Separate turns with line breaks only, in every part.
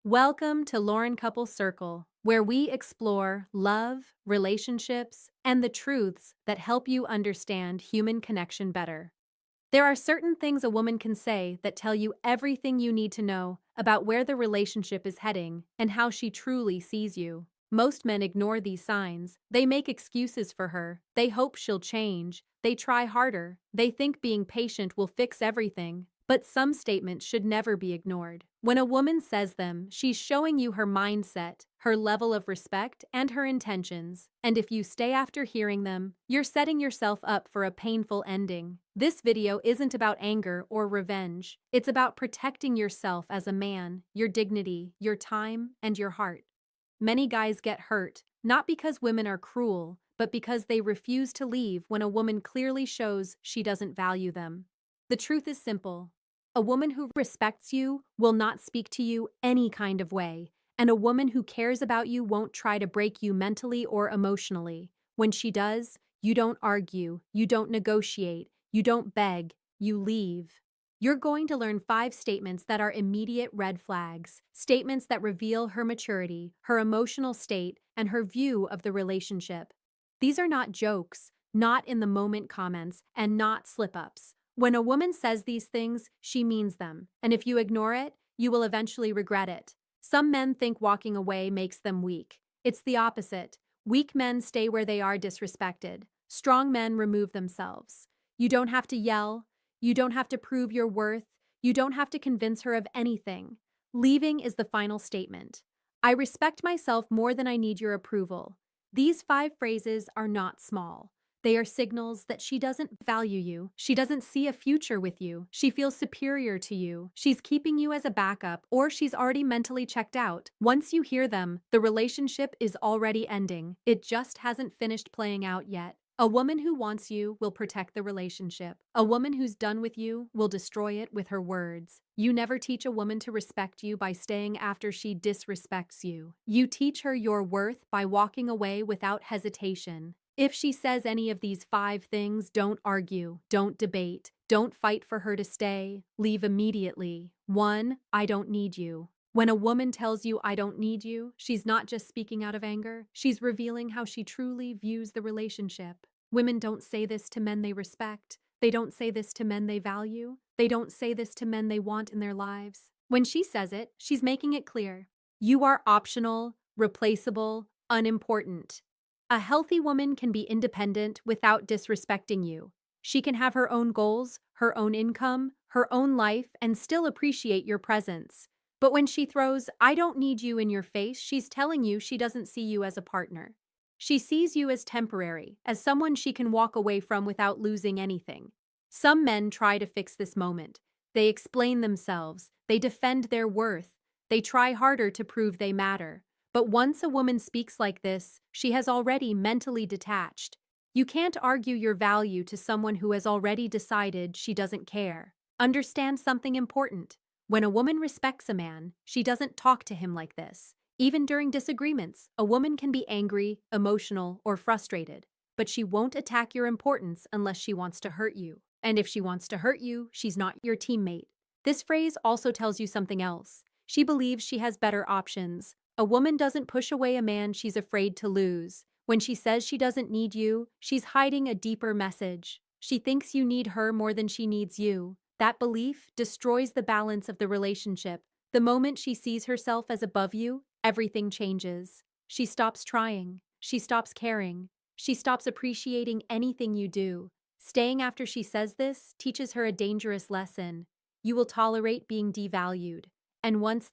Welcome to Lauren Couple Circle, where we explore love, relationships, and the truths that help you understand human connection better. There are certain things a woman can say that tell you everything you need to know about where the relationship is heading and how she truly sees you. Most men ignore these signs. They make excuses for her. They hope she'll change. They try harder. They think being patient will fix everything. But some statements should never be ignored. When a woman says them, she's showing you her mindset, her level of respect, and her intentions. And if you stay after hearing them, you're setting yourself up for a painful ending. This video isn't about anger or revenge. It's about protecting yourself as a man, your dignity, your time, and your heart. Many guys get hurt, not because women are cruel, but because they refuse to leave when a woman clearly shows she doesn't value them. The truth is simple. A woman who respects you will not speak to you any kind of way, and a woman who cares about you won't try to break you mentally or emotionally. When she does, you don't argue, you don't negotiate, you don't beg, you leave. You're going to learn 5 statements that are immediate red flags, statements that reveal her maturity, her emotional state, and her view of the relationship. These are not jokes, not in the moment comments, and not slip ups. When a woman says these things, she means them, and if you ignore it, you will eventually regret it. Some men think walking away makes them weak. It's the opposite. Weak men stay where they are disrespected. Strong men remove themselves. You don't have to yell. You don't have to prove your worth. You don't have to convince her of anything. Leaving is the final statement. I respect myself more than I need your approval. These 5 phrases are not small. They are signals that she doesn't value you. She doesn't see a future with you. She feels superior to you. She's keeping you as a backup, or she's already mentally checked out. Once you hear them, the relationship is already ending. It just hasn't finished playing out yet. A woman who wants you will protect the relationship. A woman who's done with you will destroy it with her words. You never teach a woman to respect you by staying after she disrespects you. You teach her your worth by walking away without hesitation. If she says any of these 5 things, don't argue, don't debate, don't fight for her to stay, leave immediately. 1. I don't need you. When a woman tells you I don't need you, she's not just speaking out of anger, she's revealing how she truly views the relationship. Women don't say this to men they respect. They don't say this to men they value. They don't say this to men they want in their lives. When she says it, she's making it clear. You are optional, replaceable, unimportant. A healthy woman can be independent without disrespecting you. She can have her own goals, her own income, her own life, and still appreciate your presence. But when she throws, I don't need you in your face, she's telling you she doesn't see you as a partner. She sees you as temporary, as someone she can walk away from without losing anything. Some men try to fix this moment. They explain themselves, they defend their worth, they try harder to prove they matter. But once a woman speaks like this, she has already mentally detached. You can't argue your value to someone who has already decided she doesn't care. Understand something important. When a woman respects a man, she doesn't talk to him like this. Even during disagreements, a woman can be angry, emotional, or frustrated, but she won't attack your importance unless she wants to hurt you. And if she wants to hurt you, she's not your teammate. This phrase also tells you something else. She believes she has better options. A woman doesn't push away a man she's afraid to lose. When she says she doesn't need you, she's hiding a deeper message. She thinks you need her more than she needs you. That belief destroys the balance of the relationship. The moment she sees herself as above you, everything changes. She stops trying. She stops caring. She stops appreciating anything you do. Staying after she says this teaches her a dangerous lesson. You will tolerate being devalued. And once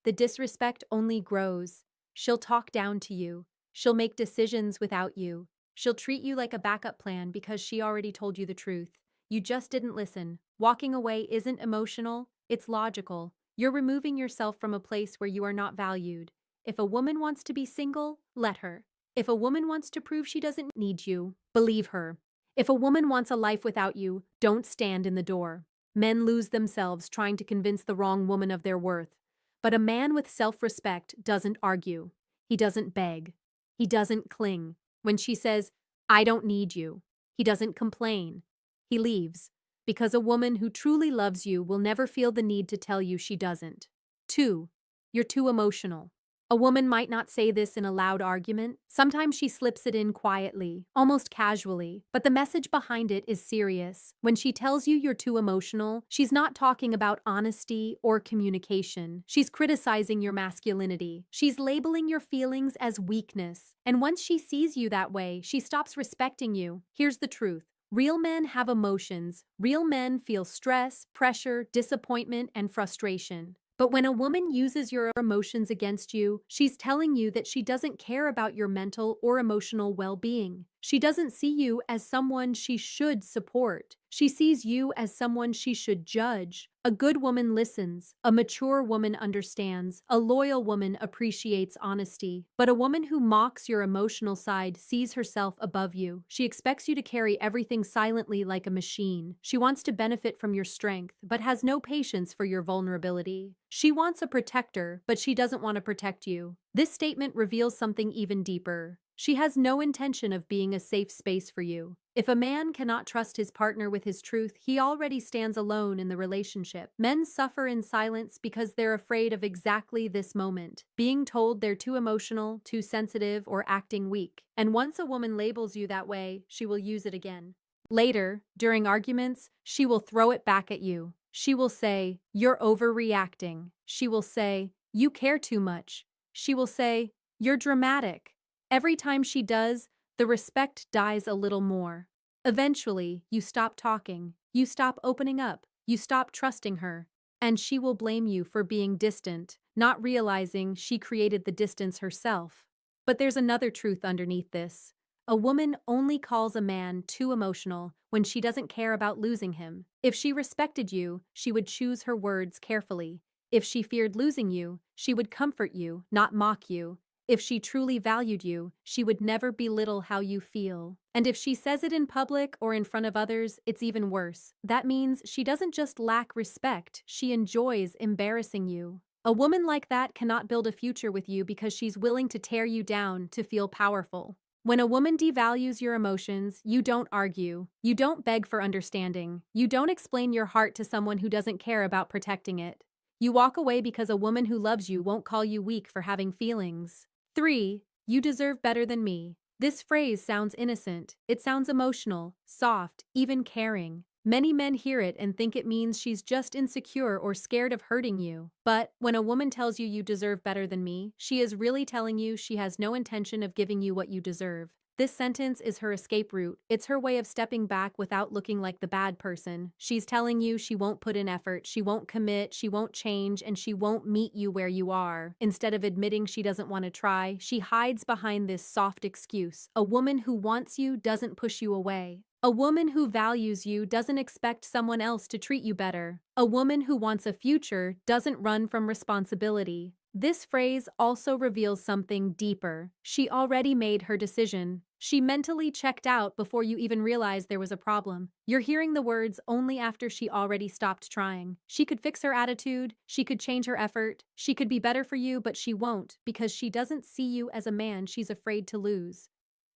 the disrespect only grows. She'll talk down to you. She'll make decisions without you. She'll treat you like a backup plan because she already told you the truth. You just didn't listen. Walking away isn't emotional, it's logical. You're removing yourself from a place where you are not valued. If a woman wants to be single, let her. If a woman wants to prove she doesn't need you, believe her. If a woman wants a life without you, don't stand in the door. Men lose themselves trying to convince the wrong woman of their worth. But a man with self-respect doesn't argue. He doesn't beg. He doesn't cling. When she says, I don't need you, he doesn't complain. He leaves. Because a woman who truly loves you will never feel the need to tell you she doesn't. 2. "You're too emotional." A woman might not say this in a loud argument. Sometimes she slips it in quietly, almost casually, but the message behind it is serious. When she tells you you're too emotional, she's not talking about honesty or communication. She's criticizing your masculinity. She's labeling your feelings as weakness. And once she sees you that way, she stops respecting you. Here's the truth. Real men have emotions. Real men feel stress, pressure, disappointment, and frustration. But when a woman uses your emotions against you, she's telling you that she doesn't care about your mental or emotional well-being. She doesn't see you as someone she should support. She sees you as someone she should judge. A good woman listens. A mature woman understands. A loyal woman appreciates honesty. But a woman who mocks your emotional side sees herself above you. She expects you to carry everything silently like a machine. She wants to benefit from your strength, but has no patience for your vulnerability. She wants a protector, but she doesn't want to protect you. This statement reveals something even deeper. She has no intention of being a safe space for you. If a man cannot trust his partner with his truth, he already stands alone in the relationship. Men suffer in silence because they're afraid of exactly this moment, being told they're too emotional, too sensitive, or acting weak. And once a woman labels you that way, she will use it again. Later, during arguments, she will throw it back at you. She will say, "You're overreacting." She will say, "You care too much." She will say, "You're dramatic." Every time she does, the respect dies a little more. Eventually, you stop talking, you stop opening up, you stop trusting her, and she will blame you for being distant, not realizing she created the distance herself. But there's another truth underneath this. A woman only calls a man too emotional when she doesn't care about losing him. If she respected you, she would choose her words carefully. If she feared losing you, she would comfort you, not mock you. If she truly valued you, she would never belittle how you feel. And if she says it in public or in front of others, it's even worse. That means she doesn't just lack respect, she enjoys embarrassing you. A woman like that cannot build a future with you because she's willing to tear you down to feel powerful. When a woman devalues your emotions, you don't argue. You don't beg for understanding. You don't explain your heart to someone who doesn't care about protecting it. You walk away because a woman who loves you won't call you weak for having feelings. 3. You deserve better than me. This phrase sounds innocent. It sounds emotional, soft, even caring. Many men hear it and think it means she's just insecure or scared of hurting you. But when a woman tells you you deserve better than me, she is really telling you she has no intention of giving you what you deserve. This sentence is her escape route. It's her way of stepping back without looking like the bad person. She's telling you she won't put in effort, she won't commit, she won't change, and she won't meet you where you are. Instead of admitting she doesn't want to try, she hides behind this soft excuse. A woman who wants you doesn't push you away. A woman who values you doesn't expect someone else to treat you better. A woman who wants a future doesn't run from responsibility. This phrase also reveals something deeper. She already made her decision. She mentally checked out before you even realized there was a problem. You're hearing the words only after she already stopped trying. She could fix her attitude, she could change her effort, she could be better for you, but she won't because she doesn't see you as a man she's afraid to lose.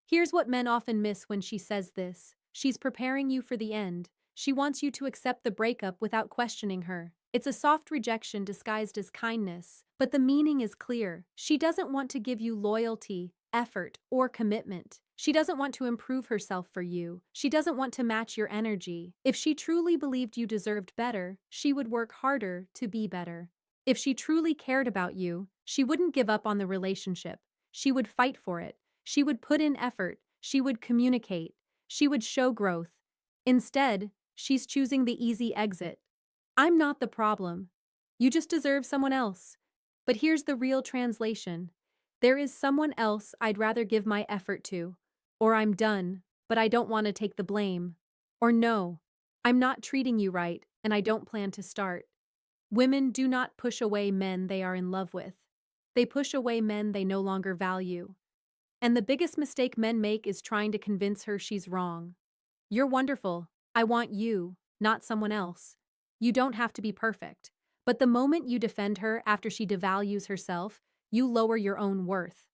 Here's what men often miss when she says this. She's preparing you for the end. She wants you to accept the breakup without questioning her. It's a soft rejection disguised as kindness, but the meaning is clear. She doesn't want to give you loyalty, effort, or commitment. She doesn't want to improve herself for you. She doesn't want to match your energy. If she truly believed you deserved better, she would work harder to be better. If she truly cared about you, she wouldn't give up on the relationship. She would fight for it. She would put in effort. She would communicate. She would show growth. Instead, she's choosing the easy exit. I'm not the problem. You just deserve someone else. But here's the real translation. There is someone else I'd rather give my effort to. Or I'm done, but I don't want to take the blame. Or no, I'm not treating you right, and I don't plan to start. Women do not push away men they are in love with. They push away men they no longer value. And the biggest mistake men make is trying to convince her she's wrong. You're wonderful. I want you, not someone else. You don't have to be perfect. But the moment you defend her after she devalues herself, you lower your own worth.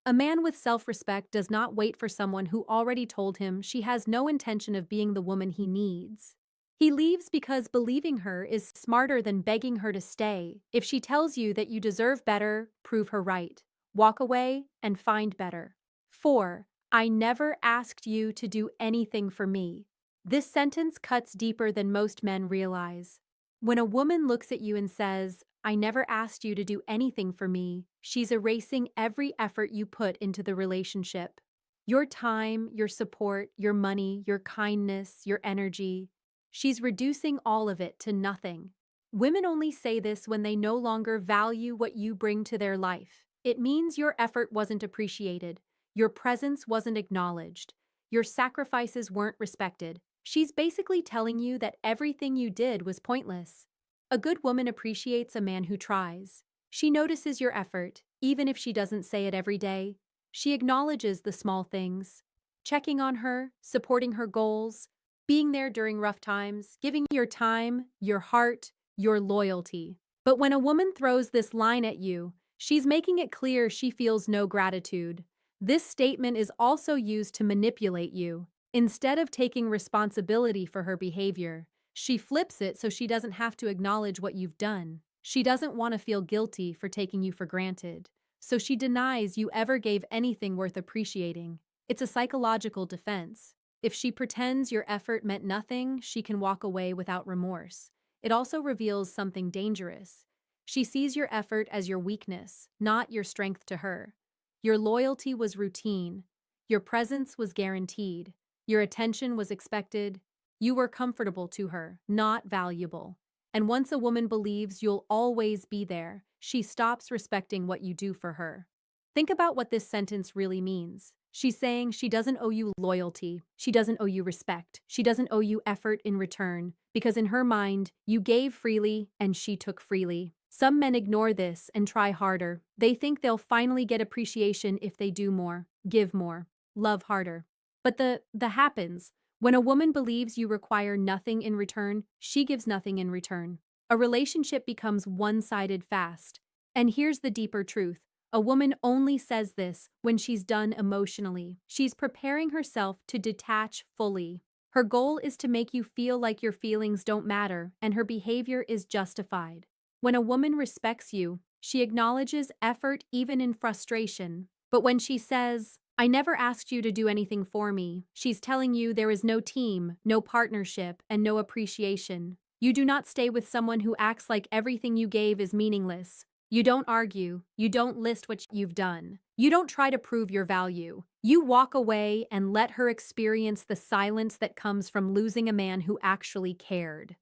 A man with self-respect does not wait for someone who already told him she has no intention of being the woman he needs. He leaves because believing her is smarter than begging her to stay. If she tells you that you deserve better, prove her right. Walk away and find better. 4. I never asked you to do anything for me. This sentence cuts deeper than most men realize. When a woman looks at you and says, I never asked you to do anything for me, she's erasing every effort you put into the relationship. Your time, your support, your money, your kindness, your energy. She's reducing all of it to nothing. Women only say this when they no longer value what you bring to their life. It means your effort wasn't appreciated, your presence wasn't acknowledged, your sacrifices weren't respected. She's basically telling you that everything you did was pointless. A good woman appreciates a man who tries. She notices your effort, even if she doesn't say it every day. She acknowledges the small things, checking on her, supporting her goals, being there during rough times, giving your time, your heart, your loyalty. But when a woman throws this line at you, she's making it clear she feels no gratitude. This statement is also used to manipulate you. Instead of taking responsibility for her behavior, she flips it so she doesn't have to acknowledge what you've done. She doesn't want to feel guilty for taking you for granted, so she denies you ever gave anything worth appreciating. It's a psychological defense. If she pretends your effort meant nothing, she can walk away without remorse. It also reveals something dangerous. She sees your effort as your weakness, not your strength to her. Your loyalty was routine. Your presence was guaranteed. Your attention was expected. You were comfortable to her, not valuable. And once a woman believes you'll always be there, she stops respecting what you do for her. Think about what this sentence really means. She's saying she doesn't owe you loyalty, she doesn't owe you respect, she doesn't owe you effort in return, because in her mind, you gave freely and she took freely. Some men ignore this and try harder. They think they'll finally get appreciation if they do more, give more, love harder. But the happens. When a woman believes you require nothing in return, she gives nothing in return. A relationship becomes one-sided fast. And here's the deeper truth. A woman only says this when she's done emotionally. She's preparing herself to detach fully. Her goal is to make you feel like your feelings don't matter and her behavior is justified. When a woman respects you, she acknowledges effort even in frustration. But when she says, I never asked you to do anything for me, she's telling you there is no team, no partnership, and no appreciation. You do not stay with someone who acts like everything you gave is meaningless. You don't argue. You don't list what you've done. You don't try to prove your value. You walk away and let her experience the silence that comes from losing a man who actually cared.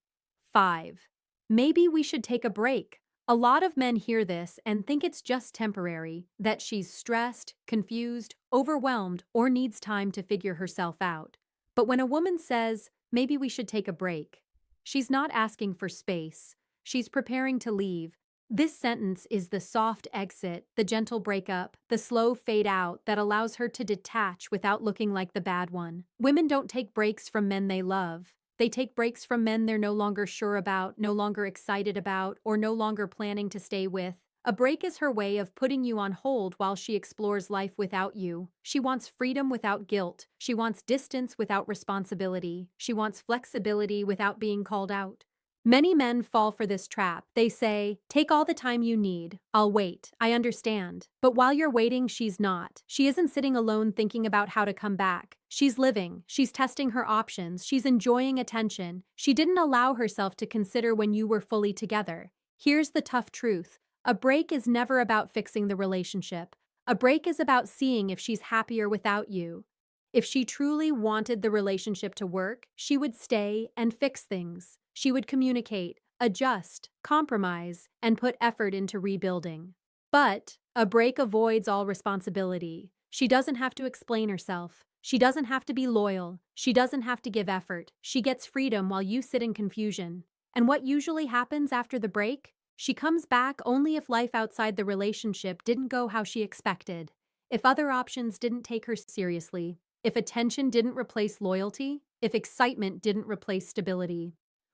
5. Maybe we should take a break. A lot of men hear this and think it's just temporary, that she's stressed, confused, overwhelmed, or needs time to figure herself out. But when a woman says, maybe we should take a break, she's not asking for space. She's preparing to leave. This sentence is the soft exit, the gentle breakup, the slow fade out that allows her to detach without looking like the bad one. Women don't take breaks from men they love. They take breaks from men they're no longer sure about, no longer excited about, or no longer planning to stay with. A break is her way of putting you on hold while she explores life without you. She wants freedom without guilt. She wants distance without responsibility. She wants flexibility without being called out. Many men fall for this trap. They say, take all the time you need. I'll wait. I understand. But while you're waiting, she's not. She isn't sitting alone thinking about how to come back. She's living. She's testing her options. She's enjoying attention. She didn't allow herself to consider when you were fully together. Here's the tough truth. A break is never about fixing the relationship. A break is about seeing if she's happier without you. If she truly wanted the relationship to work, she would stay and fix things. She would communicate, adjust, compromise, and put effort into rebuilding. But a break avoids all responsibility. She doesn't have to explain herself. She doesn't have to be loyal. She doesn't have to give effort. She gets freedom while you sit in confusion. And what usually happens after the break? She comes back only if life outside the relationship didn't go how she expected. If other options didn't take her seriously. If attention didn't replace loyalty. If excitement didn't replace stability.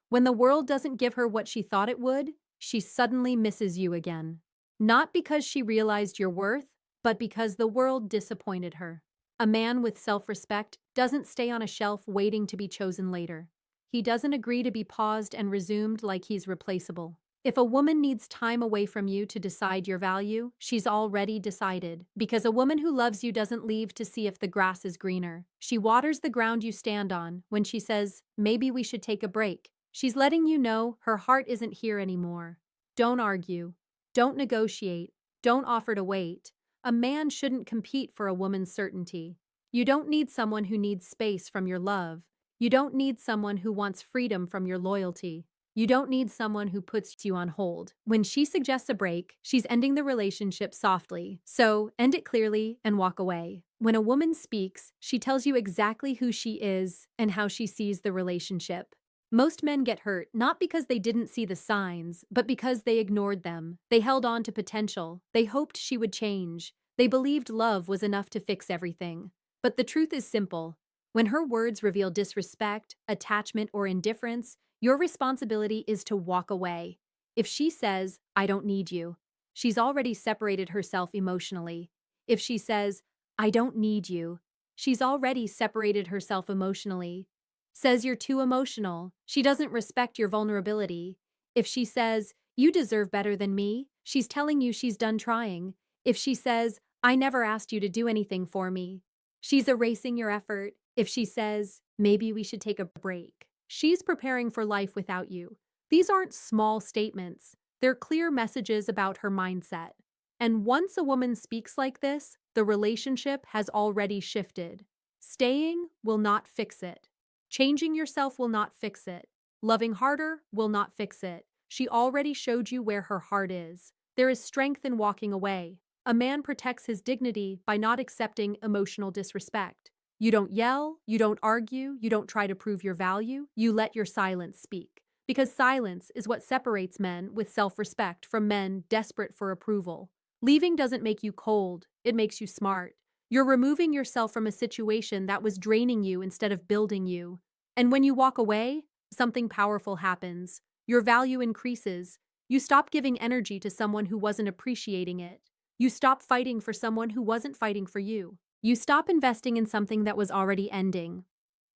When the world doesn't give her what she thought it would, she suddenly misses you again. Not because she realized your worth, but because the world disappointed her. A man with self-respect doesn't stay on a shelf waiting to be chosen later. He doesn't agree to be paused and resumed like he's replaceable. If a woman needs time away from you to decide your value, she's already decided. Because a woman who loves you doesn't leave to see if the grass is greener. She waters the ground you stand on. When she says, maybe we should take a break, she's letting you know her heart isn't here anymore. Don't argue. Don't negotiate. Don't offer to wait. A man shouldn't compete for a woman's certainty. You don't need someone who needs space from your love. You don't need someone who wants freedom from your loyalty. You don't need someone who puts you on hold. When she suggests a break, she's ending the relationship softly. So, end it clearly and walk away. When a woman speaks, she tells you exactly who she is and how she sees the relationship. Most men get hurt not because they didn't see the signs, but because they ignored them. They held on to potential. They hoped she would change. They believed love was enough to fix everything. But the truth is simple. When her words reveal disrespect, attachment, or indifference, your responsibility is to walk away. If she says, I don't need you, she's already separated herself emotionally. If she says, I don't need you, she's already separated herself emotionally. Says you're too emotional, she doesn't respect your vulnerability. If she says, you deserve better than me, she's telling you she's done trying. If she says, I never asked you to do anything for me, she's erasing your effort. If she says, maybe we should take a break, she's preparing for life without you. These aren't small statements. They're clear messages about her mindset. And once a woman speaks like this, the relationship has already shifted. Staying will not fix it. Changing yourself will not fix it. Loving harder will not fix it. She already showed you where her heart is. There is strength in walking away. A man protects his dignity by not accepting emotional disrespect. You don't yell, you don't argue, you don't try to prove your value, you let your silence speak. Because silence is what separates men with self-respect from men desperate for approval. Leaving doesn't make you cold, it makes you smart. You're removing yourself from a situation that was draining you instead of building you. And when you walk away, something powerful happens. Your value increases. You stop giving energy to someone who wasn't appreciating it. You stop fighting for someone who wasn't fighting for you. You stop investing in something that was already ending.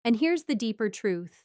And here's the deeper truth.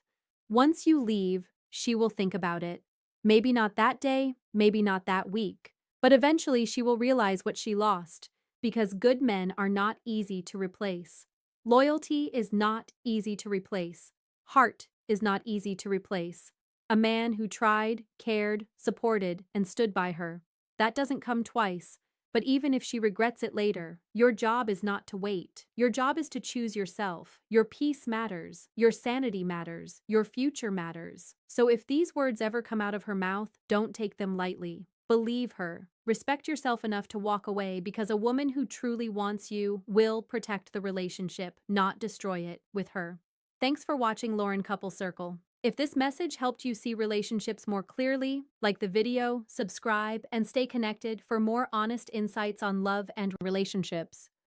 Once you leave, she will think about it. Maybe not that day, maybe not that week, but eventually she will realize what she lost. Because good men are not easy to replace. Loyalty is not easy to replace. Heart is not easy to replace. A man who tried, cared, supported, and stood by her. That doesn't come twice. But even if she regrets it later, your job is not to wait. Your job is to choose yourself. Your peace matters. Your sanity matters. Your future matters. So if these words ever come out of her mouth, don't take them lightly. Believe her. Respect yourself enough to walk away because a woman who truly wants you will protect the relationship, not destroy it, with her. Thanks for watching Lauren Couple Circle. If this message helped you see relationships more clearly, like the video, subscribe, and stay connected for more honest insights on love and relationships.